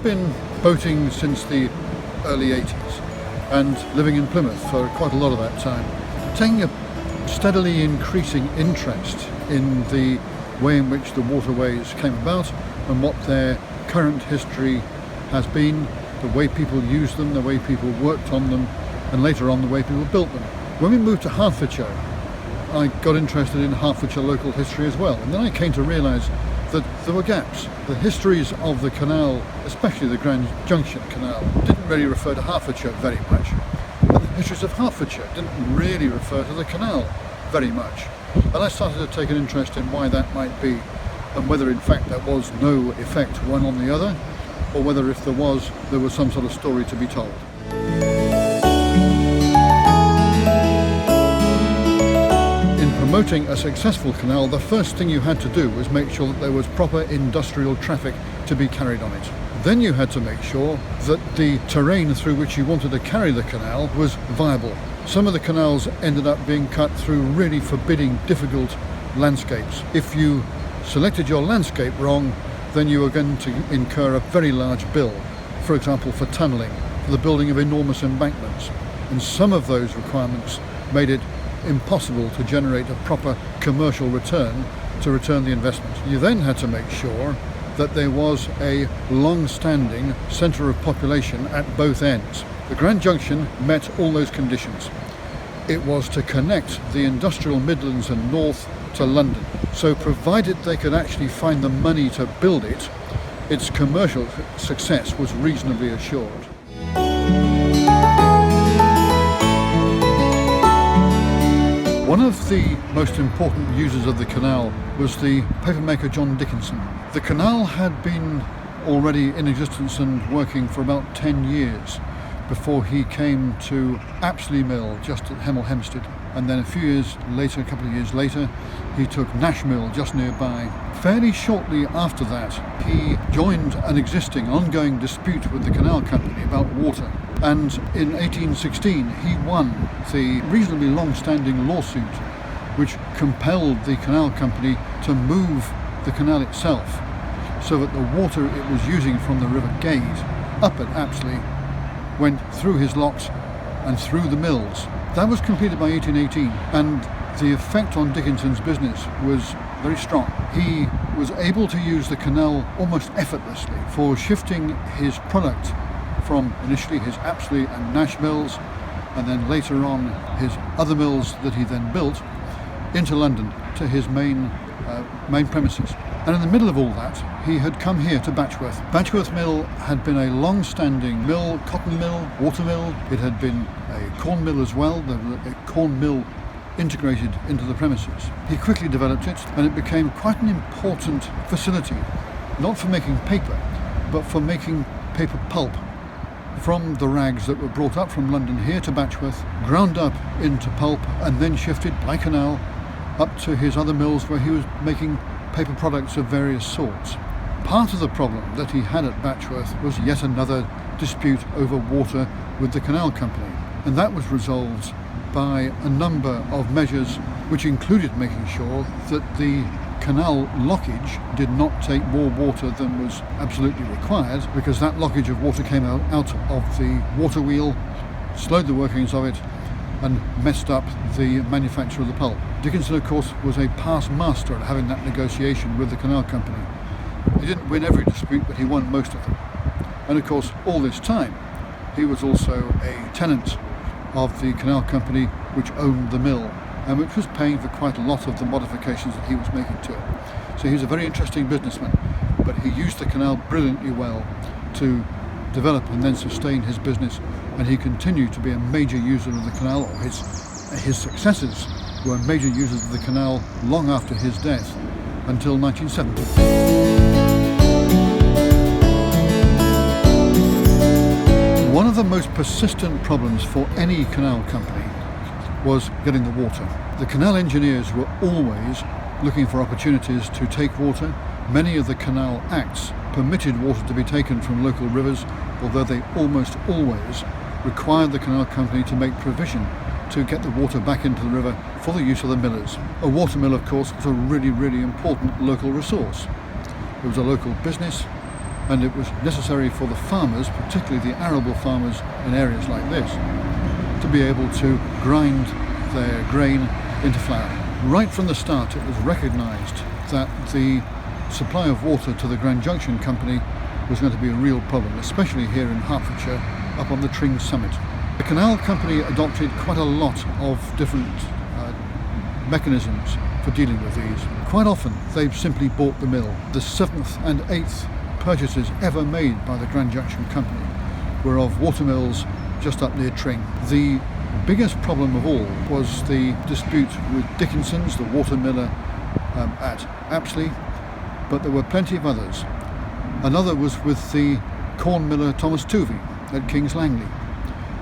I'd been boating since the early 80s and living in Plymouth for quite a lot of that time, taking a steadily increasing interest in the way in which the waterways came about and what their current history has been, the way people used them, the way people worked on them, and later on the way people built them. When we moved to Hertfordshire, I got interested in Hertfordshire local history as well, and then I came to realise that there were gaps. The histories of the canal, especially the Grand Junction Canal, didn't really refer to Hertfordshire very much, and the histories of Hertfordshire didn't really refer to the canal very much. And I started to take an interest in why that might be, and whether in fact there was no effect one on the other, or whether if there was some sort of story to be told. Promoting a successful canal, the first thing you had to do was make sure that there was proper industrial traffic to be carried on it. Then you had to make sure that the terrain through which you wanted to carry the canal was viable. Some of the canals ended up being cut through really forbidding, difficult landscapes. If you selected your landscape wrong, then you were going to incur a very large bill, for example for tunnelling, for the building of enormous embankments. And some of those requirements made it impossible to generate a proper commercial return to return the investment. You then had to make sure that there was a long-standing centre of population at both ends. The Grand Junction met all those conditions. It was to connect the industrial Midlands and North to London. So provided they could actually find the money to build it, its commercial success was reasonably assured. One of the most important users of the canal was the papermaker John Dickinson. The canal had been already in existence and working for about 10 years before he came to Apsley Mill just at Hemel Hempstead, and then a couple of years later, he took Nash Mill just nearby. Fairly shortly after that, he joined an existing ongoing dispute with the canal company about water. And in 1816 he won the reasonably long-standing lawsuit which compelled the canal company to move the canal itself so that the water it was using from the River Gade up at Apsley went through his locks and through the mills. That was completed by 1818, and the effect on Dickinson's business was very strong. He was able to use the canal almost effortlessly for shifting his product from initially his Apsley and Nash mills, and then later on his other mills that he then built, into London to his main premises. And in the middle of all that, he had come here to Batchworth. Batchworth Mill had been a long-standing mill, cotton mill, water mill. It had been a corn mill as well. There was a corn mill integrated into the premises. He quickly developed it, and it became quite an important facility, not for making paper, but for making paper pulp from the rags that were brought up from London here to Batchworth, ground up into pulp, and then shifted by canal up to his other mills where he was making paper products of various sorts. Part of the problem that he had at Batchworth was yet another dispute over water with the canal company, and that was resolved by a number of measures which included making sure that the canal lockage did not take more water than was absolutely required, because that lockage of water came out of the water wheel, slowed the workings of it, and messed up the manufacture of the pulp. Dickinson, of course, was a past master at having that negotiation with the canal company. He didn't win every dispute, but he won most of them. And of course, all this time, he was also a tenant of the canal company which owned the mill, and which was paying for quite a lot of the modifications that he was making to it. So he was a very interesting businessman, but he used the canal brilliantly well to develop and then sustain his business, and he continued to be a major user of the canal, or his successors were major users of the canal long after his death, until 1970. One of the most persistent problems for any canal company was getting the water. The canal engineers were always looking for opportunities to take water. Many of the canal acts permitted water to be taken from local rivers, although they almost always required the canal company to make provision to get the water back into the river for the use of the millers. A water mill, of course, was a really, really important local resource. It was a local business, and it was necessary for the farmers, particularly the arable farmers in areas like this, to be able to grind their grain into flour. Right from the start it was recognised that the supply of water to the Grand Junction Company was going to be a real problem, especially here in Hertfordshire, up on the Tring summit. The Canal Company adopted quite a lot of different mechanisms for dealing with these. Quite often they've simply bought the mill. The 7th and 8th purchases ever made by the Grand Junction Company were of watermills just up near Tring. The biggest problem of all was the dispute with Dickinson's, the watermiller at Apsley, but there were plenty of others. Another was with the corn miller Thomas Tuvey at King's Langley.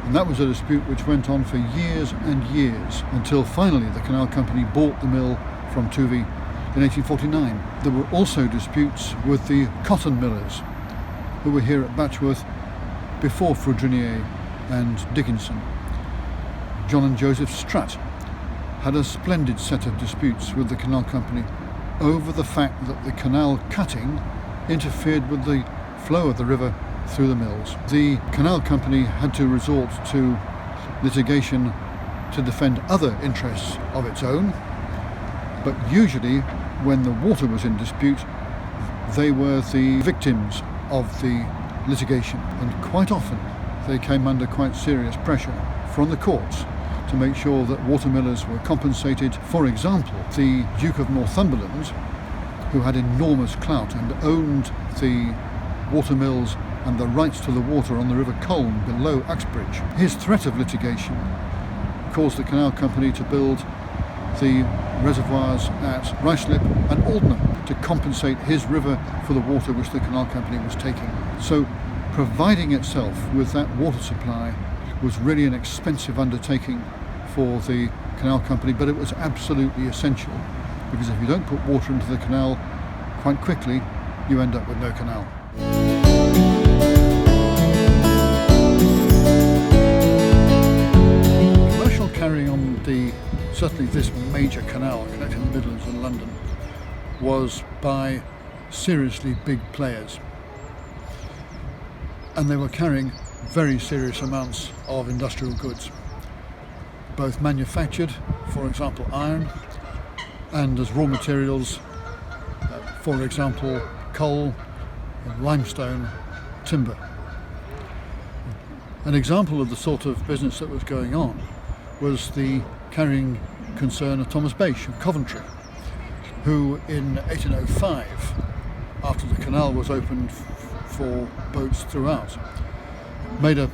And that was a dispute which went on for years and years until finally the Canal Company bought the mill from Tuvey in 1849. There were also disputes with the cotton millers who were here at Batchworth before Foudrinier and Dickinson. John and Joseph Strutt had a splendid set of disputes with the Canal Company over the fact that the canal cutting interfered with the flow of the river through the mills. The Canal Company had to resort to litigation to defend other interests of its own, but usually when the water was in dispute they were the victims of the litigation, and quite often they came under quite serious pressure from the courts to make sure that watermillers were compensated. For example, the Duke of Northumberland, who had enormous clout and owned the watermills and the rights to the water on the River Colne below Uxbridge, his threat of litigation caused the Canal Company to build the reservoirs at Ruislip and Aldenham to compensate his river for the water which the Canal Company was taking. So providing itself with that water supply was really an expensive undertaking for the Canal Company, but it was absolutely essential, because if you don't put water into the canal, quite quickly you end up with no canal. Commercial carrying on certainly this major canal connecting the Midlands and London was by seriously big players, and they were carrying very serious amounts of industrial goods, both manufactured, for example iron, and as raw materials, for example coal, limestone, timber. An example of the sort of business that was going on was the carrying concern of Thomas Bache of Coventry, who in 1805, after the canal was opened for boats throughout, made an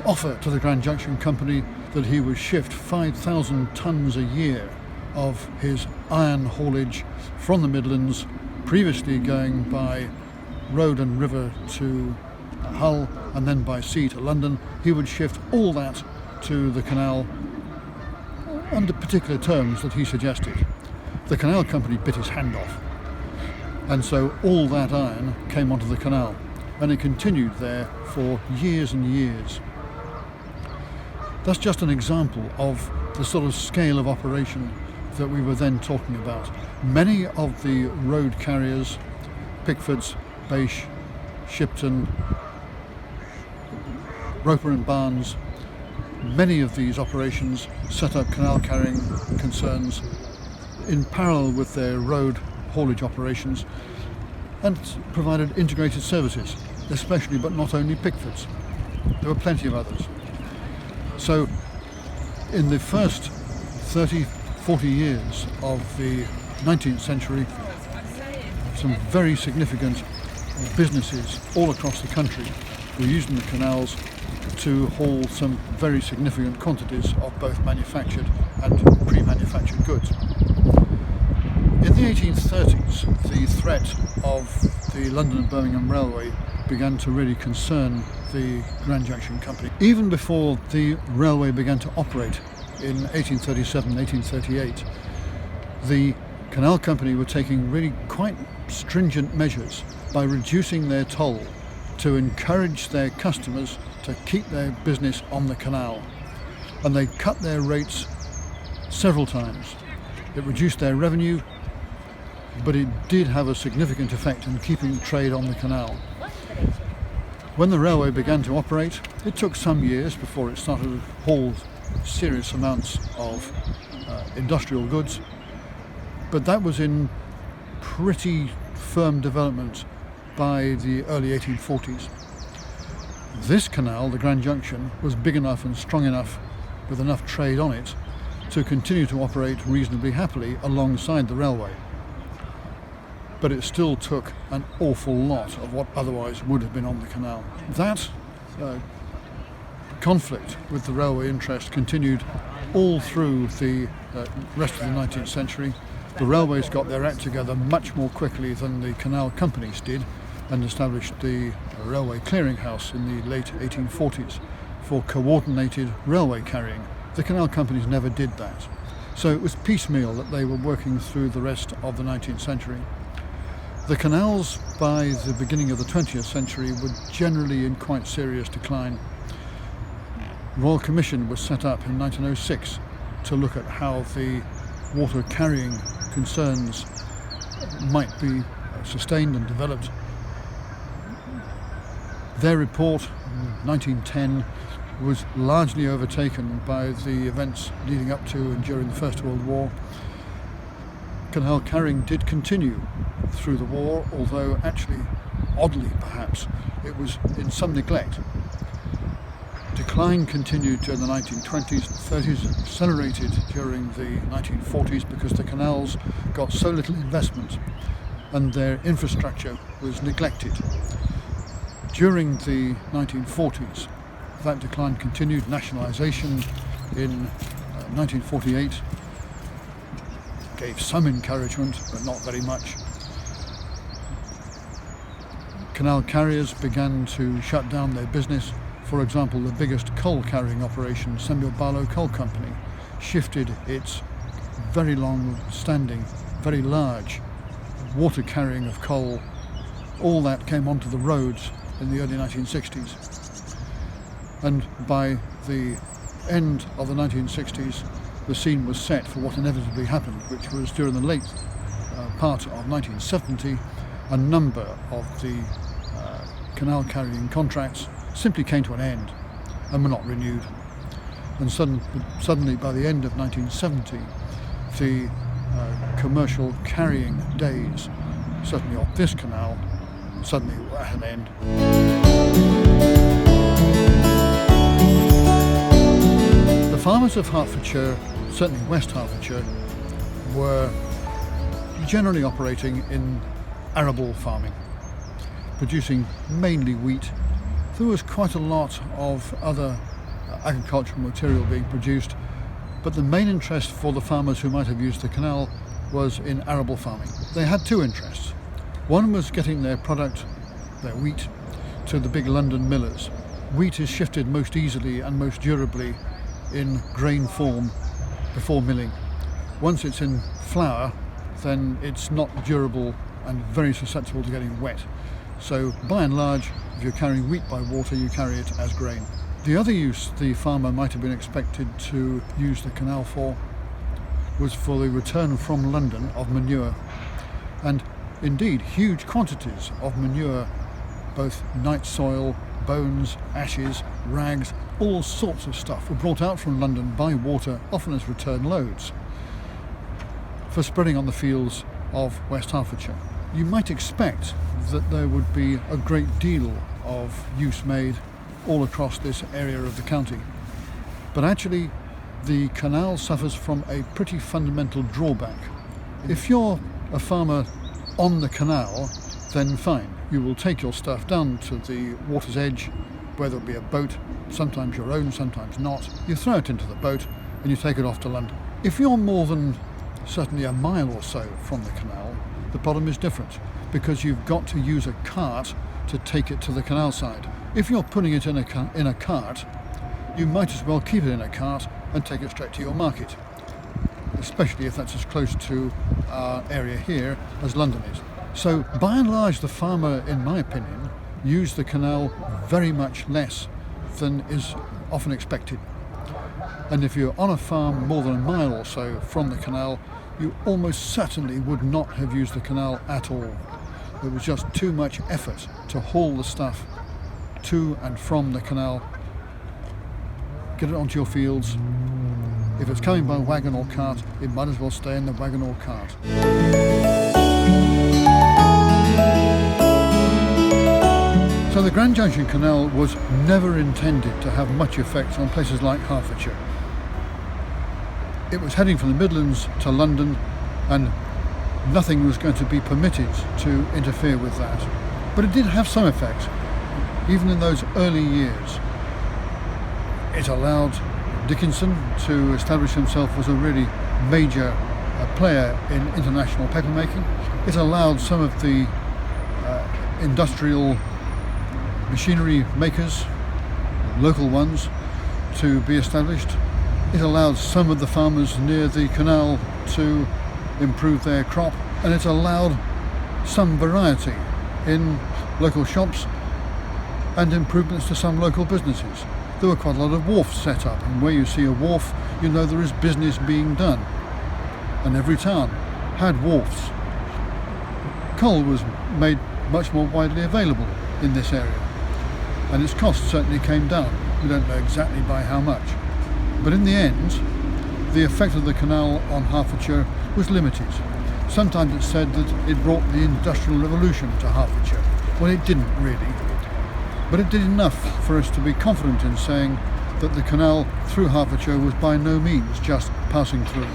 offer to the Grand Junction Company that he would shift 5,000 tonnes a year of his iron haulage from the Midlands, previously going by road and river to Hull and then by sea to London. He would shift all that to the canal under particular terms that he suggested. The Canal Company bit his hand off, and so all that iron came onto the canal, and it continued there for years and years. That's just an example of the sort of scale of operation that we were then talking about. Many of the road carriers, Pickfords, Bache, Shipton, Roper and Barnes, many of these operations set up canal carrying concerns in parallel with their road haulage operations and provided integrated services, especially but not only Pickfords. There were plenty of others. So in the first 30, 40 years of the 19th century, some very significant businesses all across the country were using the canals to haul some very significant quantities of both manufactured and pre-manufactured goods. In the 1830s, the threat of the London and Birmingham Railway began to really concern the Grand Junction Company. Even before the railway began to operate in 1837, 1838, the Canal Company were taking really quite stringent measures by reducing their toll to encourage their customers to keep their business on the canal. And they cut their rates several times. It reduced their revenue, but it did have a significant effect in keeping trade on the canal. When the railway began to operate, it took some years before it started to haul serious amounts of industrial goods, but that was in pretty firm development by the early 1840s. This canal, the Grand Junction, was big enough and strong enough with enough trade on it to continue to operate reasonably happily alongside the railway. But it still took an awful lot of what otherwise would have been on the canal. That conflict with the railway interest continued all through the rest of the 19th century. The railways got their act together much more quickly than the canal companies did and established the Railway Clearing House in the late 1840s for coordinated railway carrying. The canal companies never did that. So it was piecemeal that they were working through the rest of the 19th century. The canals by the beginning of the 20th century were generally in quite serious decline. Royal Commission was set up in 1906 to look at how the water carrying concerns might be sustained and developed. Their report in 1910 was largely overtaken by the events leading up to and during the First World War. Canal carrying did continue through the war, although actually, oddly perhaps, it was in some neglect. Decline continued during the 1920s and 30s, accelerated during the 1940s because the canals got so little investment and their infrastructure was neglected. During the 1940s, that decline continued. Nationalisation in 1948 gave some encouragement, but not very much. Canal carriers began to shut down their business. For example, the biggest coal carrying operation, Samuel Barlow Coal Company, shifted its very long-standing, very large water carrying of coal. All that came onto the roads in the early 1960s. And by the end of the 1960s, the scene was set for what inevitably happened, which was during the late part of 1970, a number of the canal carrying contracts simply came to an end and were not renewed. And suddenly, by the end of 1970, the commercial carrying days, certainly of this canal, suddenly were at an end. The farmers of Hertfordshire, certainly West Hertfordshire, were generally operating in arable farming, producing mainly wheat. There was quite a lot of other agricultural material being produced, but the main interest for the farmers who might have used the canal was in arable farming. They had two interests. One was getting their product, their wheat, to the big London millers. Wheat is shifted most easily and most durably in grain form before milling. Once it's in flour, then it's not durable and very susceptible to getting wet. So by and large, if you're carrying wheat by water, you carry it as grain. The other use the farmer might have been expected to use the canal for was for the return from London of manure. And indeed, huge quantities of manure, both night soil, bones, ashes, rags, all sorts of stuff were brought out from London by water, often as return loads, for spreading on the fields of West Hertfordshire. You might expect that there would be a great deal of use made all across this area of the county. But actually, the canal suffers from a pretty fundamental drawback. If you're a farmer on the canal, then fine. You will take your stuff down to the water's edge, where there'll be a boat, sometimes your own, sometimes not. You throw it into the boat and you take it off to London. If you're more than certainly a mile or so from the canal, the problem is different, because you've got to use a cart to take it to the canal side. If you're putting it in a cart, you might as well keep it in a cart and take it straight to your market, especially if that's as close to our area here as London is. So by and large, the farmer, in my opinion, used the canal very much less than is often expected. And if you're on a farm more than a mile or so from the canal, you almost certainly would not have used the canal at all. There was just too much effort to haul the stuff to and from the canal, get it onto your fields. If it's coming by wagon or cart, it might as well stay in the wagon or cart. So the Grand Junction Canal was never intended to have much effect on places like Hertfordshire. It was heading from the Midlands to London, and nothing was going to be permitted to interfere with that. But it did have some effect, even in those early years. It allowed Dickinson to establish himself as a really major player in international papermaking. It allowed some of the industrial machinery makers, local ones, to be established. It allowed some of the farmers near the canal to improve their crop, and it allowed some variety in local shops and improvements to some local businesses. There were quite a lot of wharfs set up, and where you see a wharf, you know there is business being done. And every town had wharfs. Coal was made much more widely available in this area, and its cost certainly came down. We don't know exactly by how much. But in the end, the effect of the canal on Hertfordshire was limited. Sometimes it's said that it brought the Industrial Revolution to Hertfordshire. Well, it didn't really. But it did enough for us to be confident in saying that the canal through Hertfordshire was by no means just passing through.